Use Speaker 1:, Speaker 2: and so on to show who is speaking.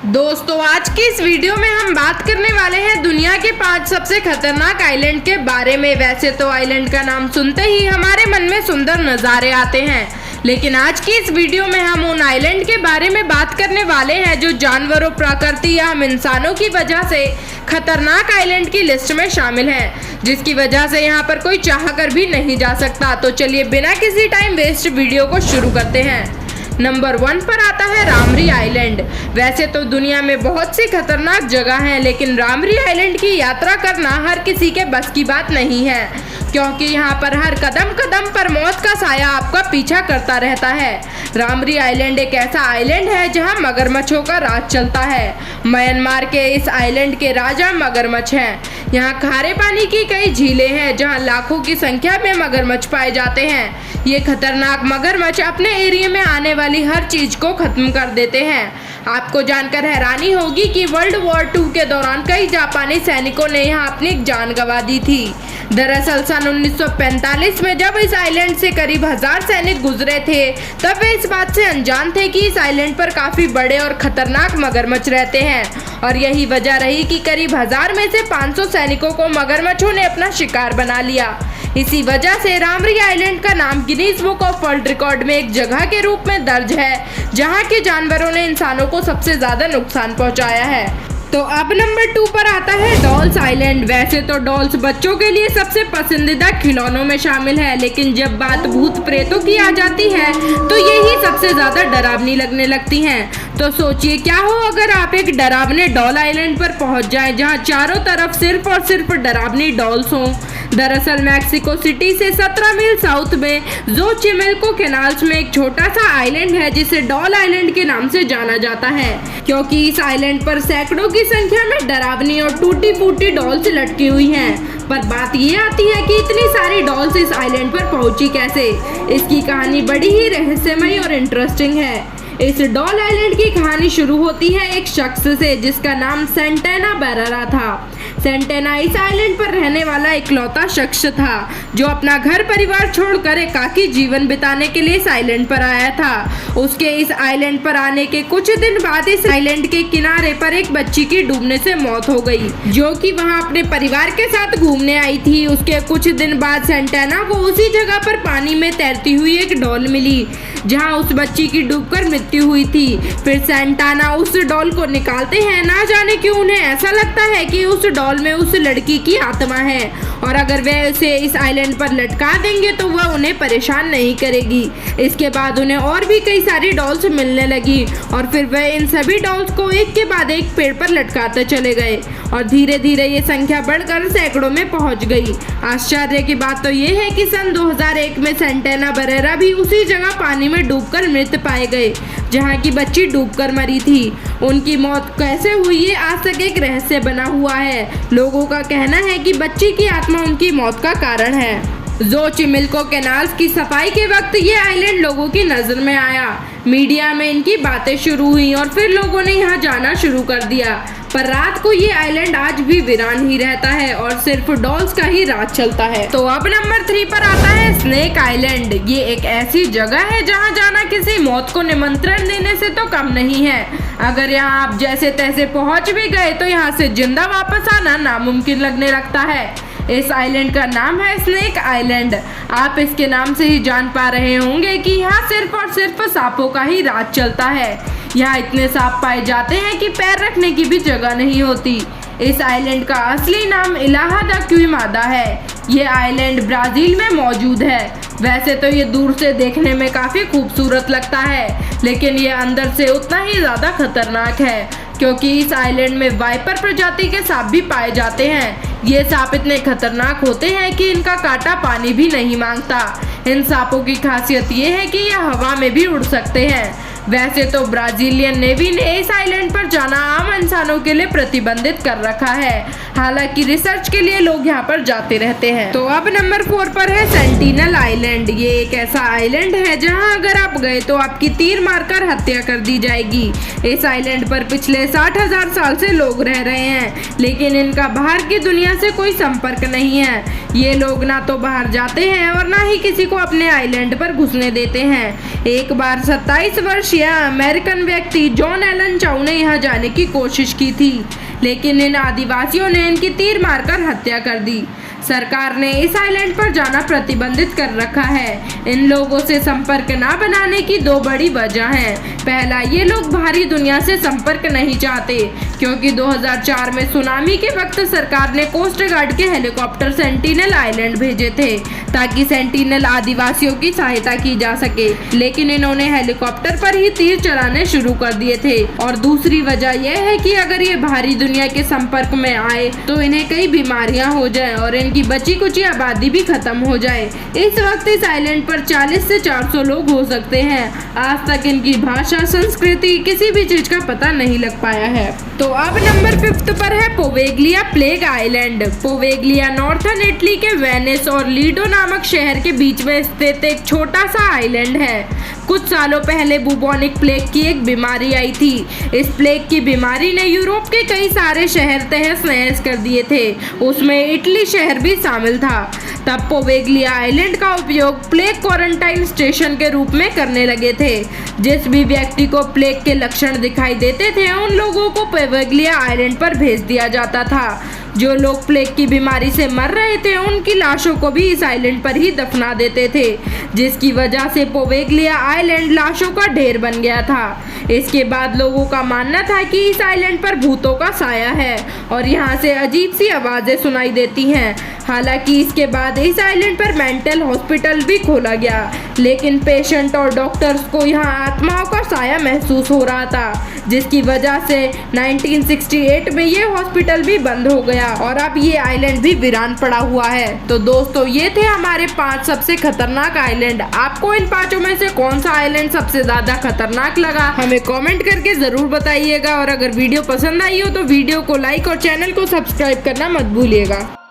Speaker 1: दोस्तों आज की इस वीडियो में हम बात करने वाले हैं दुनिया के 5 सबसे खतरनाक आइलैंड के बारे में। वैसे तो आइलैंड का नाम सुनते ही हमारे मन में सुंदर नज़ारे आते हैं, लेकिन आज की इस वीडियो में हम उन आइलैंड के बारे में बात करने वाले हैं जो जानवरों, प्रकृति या हम इंसानों की वजह से खतरनाक आइलैंड की लिस्ट में शामिल हैं, जिसकी वजह से यहाँ पर कोई चाह कर भी नहीं जा सकता। तो चलिए बिना किसी टाइम वेस्ट वीडियो को शुरू करते हैं। नंबर 1 पर आता है रामरी आइलैंड। वैसे तो दुनिया में बहुत सी खतरनाक जगह हैं, लेकिन रामरी आइलैंड की यात्रा करना हर किसी के बस की बात नहीं है, क्योंकि यहाँ पर हर कदम कदम पर मौत का साया आपका पीछा करता रहता है। रामरी आइलैंड एक ऐसा आइलैंड है जहाँ मगरमच्छों का राज चलता है। म्यांमार के इस आइलैंड के राजा मगरमच्छ हैं। यहाँ खारे पानी की कई झीलें हैं जहाँ लाखों की संख्या में मगरमच्छ पाए जाते हैं। ये खतरनाक मगरमच्छ अपने एरिया में आने वाली हर चीज को खत्म कर देते हैं। आपको जानकर हैरानी होगी कि वर्ल्ड वॉर 2 के दौरान कई जापानी सैनिकों ने यहाँ अपनी जान गंवा दी थी। दरअसल सन 1945 में जब इस आइलैंड से करीब 1000 सैनिक गुजरे थे, तब वे इस बात से अनजान थे कि इस आइलैंड पर काफी बड़े और खतरनाक मगरमच्छ रहते हैं, और यही वजह रही कि करीब 1000 में से 500 सैनिकों को मगरमच्छों ने अपना शिकार बना लिया। इसी वजह से रामरी आइलैंड का नाम Guinness book of world record में एक जगह के रूप में दर्ज है जहां के जानवरों ने इंसानों को सबसे ज्यादा नुकसान पहुंचाया है। तो अब नंबर 2 पर आता है डॉल्स आइलैंड। वैसे तो डॉल्स बच्चों के लिए सबसे पसंदीदा खिलौनों में शामिल है, लेकिन जब बात भूत प्रेतों की आ जाती है तो यही सबसे ज्यादा डरावनी लगने लगती हैं। तो सोचिए क्या हो अगर आप एक डरावने डॉल आइलैंड पर पहुंच जाएं, जहां चारों तरफ सिर्फ और सिर्फ डरावनी डॉल्स हों। दरअसल मैक्सिको सिटी से 17 मील साउथ में जोचिमिल्को कैनाल्स में एक छोटा सा आइलैंड है जिसे डॉल आइलैंड के नाम से जाना जाता है, क्योंकि इस आइलैंड पर सैकड़ों की संख्या में डरावनी और टूटी फूटी डॉल्स लटकी हुई हैं। पर बात ये आती है कि इतनी सारी डॉल्स इस आइलैंड पर पहुंची कैसे। इसकी कहानी बड़ी ही रहस्यमयी और इंटरेस्टिंग है। इस डॉल आइलैंड की कहानी शुरू होती है एक शख्स से जिसका नाम सेंटेना बेरेरा था। सेंटेना इस आइलैंड पर रहने वाला इकलौता शख्स था जो अपना घर परिवार छोड़कर एकाकी जीवन बिताने के लिए इस आइलैंड पर आया था। उसके इस आइलैंड पर आने के कुछ दिन बाद इस आइलैंड के किनारे पर एक बच्ची की डूबने से मौत हो गई, जो कि वहां अपने परिवार के साथ घूमने आई थी। उसके कुछ दिन बाद सेंटेना को उसी जगह पर पानी में तैरती हुई एक डॉल मिली जहां उस बच्ची की डूबकर मृत्यु हुई थी। फिर सेंटेना उस डॉल को निकालते हैं। ना जाने क्यों उन्हें ऐसा लगता है कि उस डॉल में उस लड़की की आत्मा है, और अगर वे उसे इस आइलैंड पर लटका देंगे तो वह उन्हें परेशान नहीं करेगी। इसके बाद उन्हें और भी कई सारी डॉल्स मिलने लगी, और फिर वे इन सभी डॉल्स को एक के बाद एक पेड़ पर लटकाते चले गए, और धीरे धीरे ये संख्या बढ़कर सैकड़ों में पहुंच गई। आश्चर्य की बात तो ये है कि सन 2001 में सेंटेना बेरेरा भी उसी जगह पानी में डूबकर मृत पाए गए जहां की बच्ची डूबकर मरी थी। उनकी मौत कैसे हुई ये आज तक एक रहस्य बना हुआ है। लोगों का कहना है कि बच्ची की आत्मा उनकी मौत का कारण है। जोचिमिल्को कैनाल्स की सफाई के वक्त ये आइलैंड लोगों की नजर में आया। मीडिया में इनकी बातें शुरू हुई और फिर लोगों ने यहाँ जाना शुरू कर दिया। पर रात को ये आइलैंड आज भी वीरान ही रहता है और सिर्फ डॉल्स का ही राज चलता है। तो अब नंबर 3 पर आता है स्नेक आइलैंड। ये एक ऐसी जगह है जहाँ जाना किसी मौत को निमंत्रण देने से तो कम नहीं है। अगर यहाँ आप जैसे तैसे पहुँच भी गए तो यहाँ से जिंदा वापस आना नामुमकिन लगने लगता है। इस आइलैंड का नाम है स्नेक आइलैंड। आप इसके नाम से ही जान पा रहे होंगे कि यहाँ सिर्फ और सिर्फ सांपों का ही राज चलता है। यहाँ इतने सांप पाए जाते हैं कि पैर रखने की भी जगह नहीं होती। इस आइलैंड का असली नाम इलाहा दा क्विमादा है। ये आइलैंड ब्राजील में मौजूद है। वैसे तो ये दूर से देखने में काफ़ी खूबसूरत लगता है, लेकिन ये अंदर से उतना ही ज़्यादा खतरनाक है, क्योंकि इस आइलैंड में वाइपर प्रजाति के सांप भी पाए जाते हैं। ये सांप इतने खतरनाक होते हैं कि इनका कांटा पानी भी नहीं मांगता। इन सांपों की खासियत ये है कि ये हवा में भी उड़ सकते हैं। वैसे तो ब्राजीलियन नेवी ने इस आइलैंड पर जाना आम इंसान इंसानों के लिए प्रतिबंधित कर रखा है। हालांकि रिसर्च के लिए लोग यहाँ पर जाते रहते हैं। तो अब नंबर 4 पर है सेंटिनल आइलैंड। ये एक ऐसा आइलैंड है जहाँ अगर आप गए तो आपकी तीर मारकर हत्या कर दी जाएगी। इस आइलैंड पर पिछले 60,000 साल से लोग रह रहे हैं, लेकिन इनका बाहर की दुनिया से कोई संपर्क नहीं है। ये लोग ना तो बाहर जाते हैं और ना ही किसी को अपने आइलैंड पर घुसने देते हैं। एक बार 27 वर्षीय अमेरिकन व्यक्ति जॉन एलन चाउ ने यहाँ जाने की कोशिश की थी, लेकिन इन आदिवासियों ने इनकी तीर मारकर हत्या कर दी। सरकार ने इस आइलैंड पर जाना प्रतिबंधित कर रखा है। इन लोगों से संपर्क ना बनाने की 2 बड़ी वजह हैं। पहला, ये लोग बाहरी दुनिया से संपर्क नहीं चाहते, क्योंकि 2004 में सुनामी के वक्त सरकार ने कोस्ट गार्ड के हेलीकॉप्टर सेंटिनल आइलैंड भेजे थे ताकि सेंटिनल आदिवासियों की सहायता की जा सके, लेकिन इन्होंने हेलीकॉप्टर पर ही तीर चलाने शुरू कर दिए थे। और दूसरी वजह यह है कि अगर ये बाहरी दुनिया के संपर्क में आए तो इन्हें कई बीमारियां हो जाए और इनकी बची कुची आबादी भी खत्म हो जाए। इस वक्त इस आइलैंड पर 40 से 400 लोग हो सकते हैं। आज तक इनकी भाषा, संस्कृति, किसी भी चीज का पता नहीं लग पाया है। तो अब नंबर 5 पर है पोवेगलिया प्लेग आइलैंड। पोवेगलिया नॉर्थर्न इटली के वेनिस और लीडो नामक शहर के बीच में स्थित एक छोटा सा आइलैंड है। कुछ सालों पहले बुबोनिक प्लेग की एक बीमारी आई थी। इस प्लेग की बीमारी ने यूरोप के कई सारे शहर तहस नहस कर दिए थे, उसमें इटली शहर भी शामिल था। तब पोवेगलिया आइलैंड का उपयोग प्लेग क्वारंटाइन स्टेशन के रूप में करने लगे थे। जिस भी व्यक्ति को प्लेग के लक्षण दिखाई देते थे उन लोगों को पोवेगलिया आइलैंड पर भेज दिया जाता था। जो लोग प्लेग की बीमारी से मर रहे थे उनकी लाशों को भी इस आइलैंड पर ही दफना देते थे, जिसकी वजह से पोवेगलिया आइलैंड लाशों का ढेर बन गया था। इसके बाद लोगों का मानना था कि इस आइलैंड पर भूतों का साया है और यहाँ से अजीब सी आवाजें सुनाई देती हैं। हालांकि इसके बाद इस आइलैंड पर मेंटल हॉस्पिटल भी खोला गया, लेकिन पेशेंट और डॉक्टर्स को यहाँ आत्माओं का साया महसूस हो रहा था, जिसकी वजह से 1968 में ये हॉस्पिटल भी बंद हो गया और अब ये आइलैंड भी वीरान पड़ा हुआ है। तो दोस्तों, ये थे हमारे 5 सबसे खतरनाक आइलैंड। आपको इन 5 में से कौन सा आइलैंड सबसे ज्यादा खतरनाक लगा, हमें कमेंट करके जरूर बताइएगा। और अगर वीडियो पसंद आई हो तो वीडियो को लाइक और चैनल को सब्सक्राइब करना मत भूलिएगा।